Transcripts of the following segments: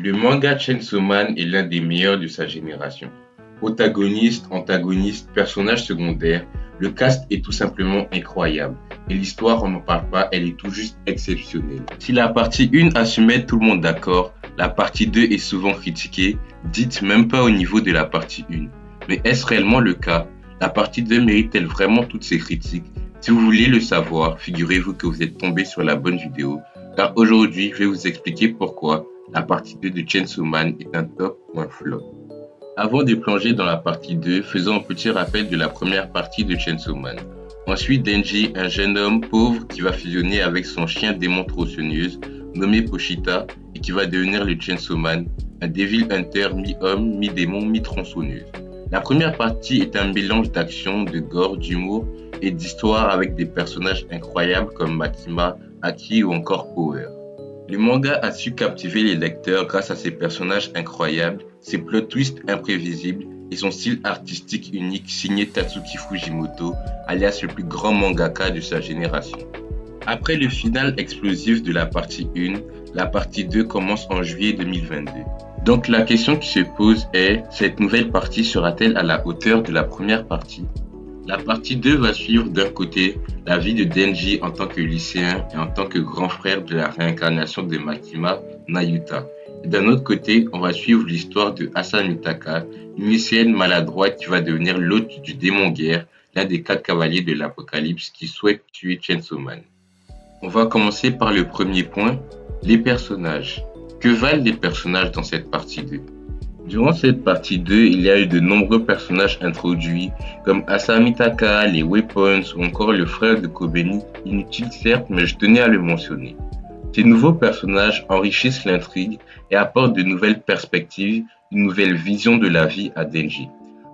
Le manga Chainsaw Man est l'un des meilleurs de sa génération. Protagoniste, antagoniste, personnage secondaire, le cast est tout simplement incroyable. Et l'histoire, on n'en parle pas, elle est tout juste exceptionnelle. Si la partie 1 a su mettre tout le monde d'accord, la partie 2 est souvent critiquée, dite même pas au niveau de la partie 1. Mais est-ce réellement le cas? La partie 2 mérite-t-elle vraiment toutes ces critiques? Si vous voulez le savoir, figurez-vous que vous êtes tombé sur la bonne vidéo, car aujourd'hui, je vais vous expliquer pourquoi la partie 2 de Chainsaw Man est un top ou un flop. Avant de plonger dans la partie 2, faisons un petit rappel de la première partie de Chainsaw Man. Ensuite, Denji, un jeune homme pauvre qui va fusionner avec son chien démon tronçonneuse nommé Pochita et qui va devenir le Chainsaw Man, un Devil Hunter mi-homme, mi-démon, mi-tronçonneuse. La première partie est un mélange d'action, de gore, d'humour et d'histoire avec des personnages incroyables comme Makima, Aki ou encore Power. Le manga a su captiver les lecteurs grâce à ses personnages incroyables, ses plot twists imprévisibles et son style artistique unique signé Tatsuki Fujimoto, alias le plus grand mangaka de sa génération. Après le final explosif de la partie 1, la partie 2 commence en juillet 2022. Donc la question qui se pose est, cette nouvelle partie sera-t-elle à la hauteur de la première partie? La partie 2 va suivre d'un côté la vie de Denji en tant que lycéen et en tant que grand frère de la réincarnation de Makima, Nayuta. Et d'un autre côté, on va suivre l'histoire de Asa Mitaka, une lycéenne maladroite qui va devenir l'hôte du démon guerre, l'un des 4 cavaliers de l'Apocalypse qui souhaite tuer Chainsaw Man. On va commencer par le premier point, les personnages. Que valent les personnages dans cette partie 2? Durant cette partie 2, il y a eu de nombreux personnages introduits, comme Asa Mitaka, les Weapons ou encore le frère de Kobeni, inutile certes, mais je tenais à le mentionner. Ces nouveaux personnages enrichissent l'intrigue et apportent de nouvelles perspectives, une nouvelle vision de la vie à Denji.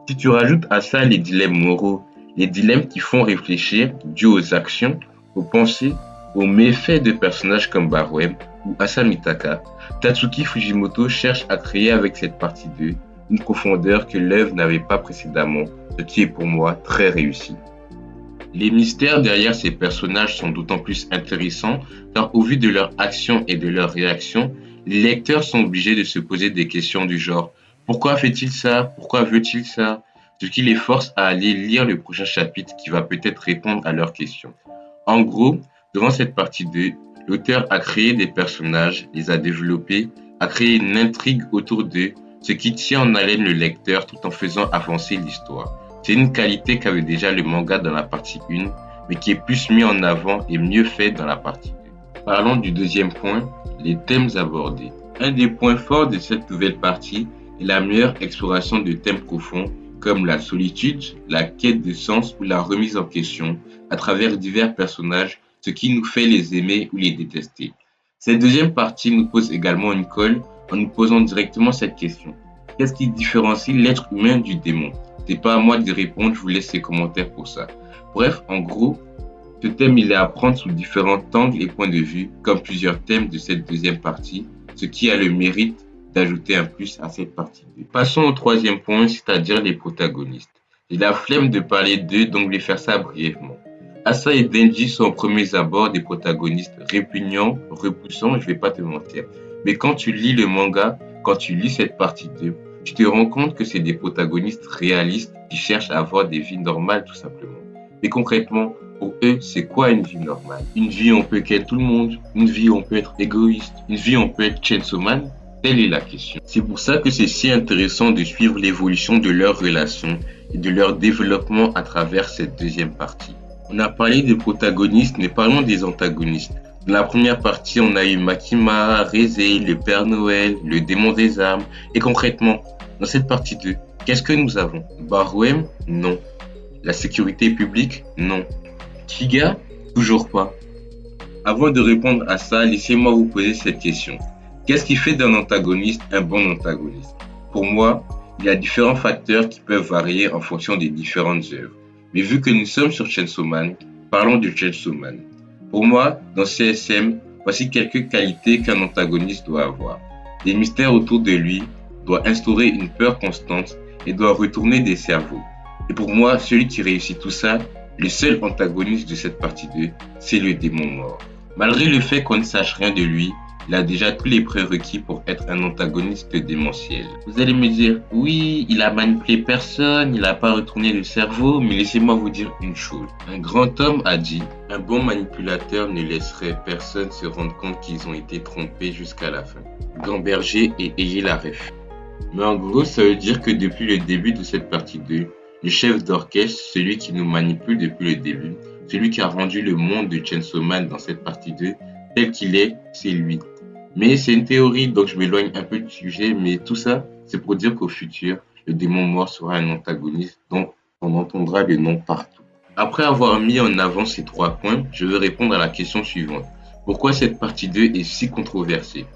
Si tu rajoutes à ça les dilemmes moraux, les dilemmes qui font réfléchir, dus aux actions, aux pensées, aux méfaits de personnages comme Barwem ou Asa Mitaka, Tatsuki Fujimoto cherche à créer avec cette partie 2 une profondeur que l'œuvre n'avait pas précédemment, ce qui est pour moi très réussi. Les mystères derrière ces personnages sont d'autant plus intéressants car au vu de leurs actions et de leurs réactions, les lecteurs sont obligés de se poser des questions du genre « Pourquoi fait-il ça? Pourquoi veut-il ça ?» Ce qui les force à aller lire le prochain chapitre qui va peut-être répondre à leurs questions. En gros, devant cette partie 2, l'auteur a créé des personnages, les a développés, a créé une intrigue autour d'eux, ce qui tient en haleine le lecteur tout en faisant avancer l'histoire. C'est une qualité qu'avait déjà le manga dans la partie 1, mais qui est plus mis en avant et mieux fait dans la partie 2. Parlons du deuxième point, les thèmes abordés. Un des points forts de cette nouvelle partie est la meilleure exploration de thèmes profonds comme la solitude, la quête de sens ou la remise en question à travers divers personnages, ce qui nous fait les aimer ou les détester. Cette deuxième partie nous pose également une colle en nous posant directement cette question. Qu'est-ce qui différencie l'être humain du démon? C'est pas à moi de répondre, je vous laisse les commentaires pour ça. Bref, en gros, ce thème il est à prendre sous différents angles et points de vue, comme plusieurs thèmes de cette deuxième partie, ce qui a le mérite d'ajouter un plus à cette partie 2. Passons au troisième point, c'est-à-dire les protagonistes. J'ai la flemme de parler d'eux, donc je vais faire ça brièvement. Asa et Denji sont aux premiers abords des protagonistes répugnants, repoussants, je vais pas te mentir. Mais quand tu lis le manga, quand tu lis cette partie 2, tu te rends compte que c'est des protagonistes réalistes qui cherchent à avoir des vies normales tout simplement. Mais concrètement, pour eux, c'est quoi une vie normale? Une vie où on peut quitter tout le monde, une vie où on peut être égoïste, une vie où on peut être Chainsaw Man? Telle est la question. C'est pour ça que c'est si intéressant de suivre l'évolution de leurs relations et de leur développement à travers cette deuxième partie. On a parlé des protagonistes, mais parlons des antagonistes. Dans la première partie, on a eu Makima, Reze, le Père Noël, le démon des armes. Et concrètement, dans cette partie 2, qu'est-ce que nous avons? Barwem? Non. La sécurité publique? Non. Kiga? Toujours pas. Avant de répondre à ça, laissez-moi vous poser cette question. Qu'est-ce qui fait d'un antagoniste un bon antagoniste? Pour moi, il y a différents facteurs qui peuvent varier en fonction des différentes œuvres. Mais vu que nous sommes sur Chainsaw Man, parlons de Chainsaw Man. Pour moi, dans CSM, voici quelques qualités qu'un antagoniste doit avoir. Les mystères autour de lui doivent instaurer une peur constante et doivent retourner des cerveaux. Et pour moi, celui qui réussit tout ça, le seul antagoniste de cette partie 2, c'est le démon mort. Malgré le fait qu'on ne sache rien de lui, Il a déjà tous les prérequis pour être un antagoniste démentiel. Vous allez me dire, oui, il a manipulé personne, il n'a pas retourné le cerveau, mais laissez-moi vous dire une chose. Un grand homme a dit, un bon manipulateur ne laisserait personne se rendre compte qu'ils ont été trompés jusqu'à la fin. Gamberger et ayez la ref. Mais en gros, ça veut dire que depuis le début de cette partie 2, le chef d'orchestre, celui qui nous manipule depuis le début, celui qui a rendu le monde de Chainsaw Man dans cette partie 2 tel qu'il est, c'est lui. Mais c'est une théorie, donc je m'éloigne un peu du sujet, mais tout ça, c'est pour dire qu'au futur, le démon mort sera un antagoniste dont on entendra le nom partout. Après avoir mis en avant ces 3 points, je veux répondre à la question suivante. Pourquoi cette partie 2 est si controversée?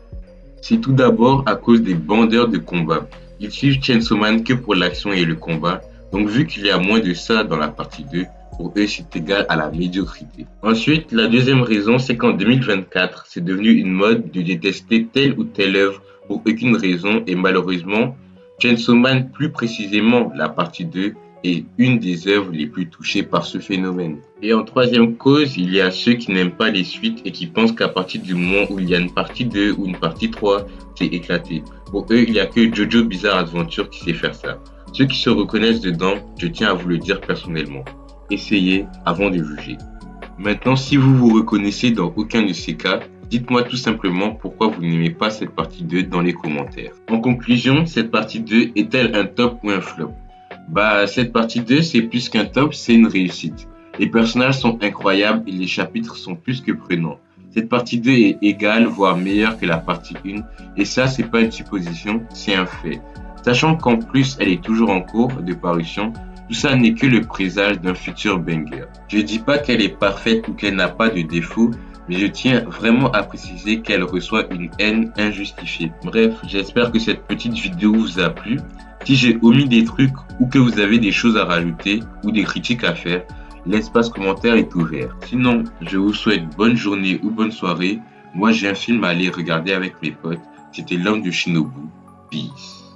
C'est tout d'abord à cause des bandeurs de combat. Ils suivent Chainsaw Man que pour l'action et le combat, donc vu qu'il y a moins de ça dans la partie 2, pour eux c'est égal à la médiocrité. Ensuite, la deuxième raison, c'est qu'en 2024, c'est devenu une mode de détester telle ou telle œuvre pour aucune raison et malheureusement, Chainsaw Man, plus précisément la partie 2, est une des œuvres les plus touchées par ce phénomène. Et en troisième cause, il y a ceux qui n'aiment pas les suites et qui pensent qu'à partir du moment où il y a une partie 2 ou une partie 3, c'est éclaté. Pour eux, il n'y a que Jojo Bizarre Adventure qui sait faire ça. Ceux qui se reconnaissent dedans, je tiens à vous le dire personnellement. Essayez avant de juger. Maintenant, si vous vous reconnaissez dans aucun de ces cas, dites-moi tout simplement pourquoi vous n'aimez pas cette partie 2 dans les commentaires. En conclusion, cette partie 2 est-elle un top ou un flop? Cette partie 2, c'est plus qu'un top, c'est une réussite. Les personnages sont incroyables et les chapitres sont plus que prenants. Cette partie 2 est égale, voire meilleure que la partie 1, et ça, c'est pas une supposition, c'est un fait. Sachant qu'en plus, elle est toujours en cours de parution, tout ça n'est que le présage d'un futur banger. Je dis pas qu'elle est parfaite ou qu'elle n'a pas de défauts, mais je tiens vraiment à préciser qu'elle reçoit une haine injustifiée. Bref, j'espère que cette petite vidéo vous a plu. Si j'ai omis des trucs ou que vous avez des choses à rajouter ou des critiques à faire, l'espace commentaire est ouvert. Sinon, je vous souhaite bonne journée ou bonne soirée. Moi, j'ai un film à aller regarder avec mes potes. C'était L'Homme de Shinobu. Peace.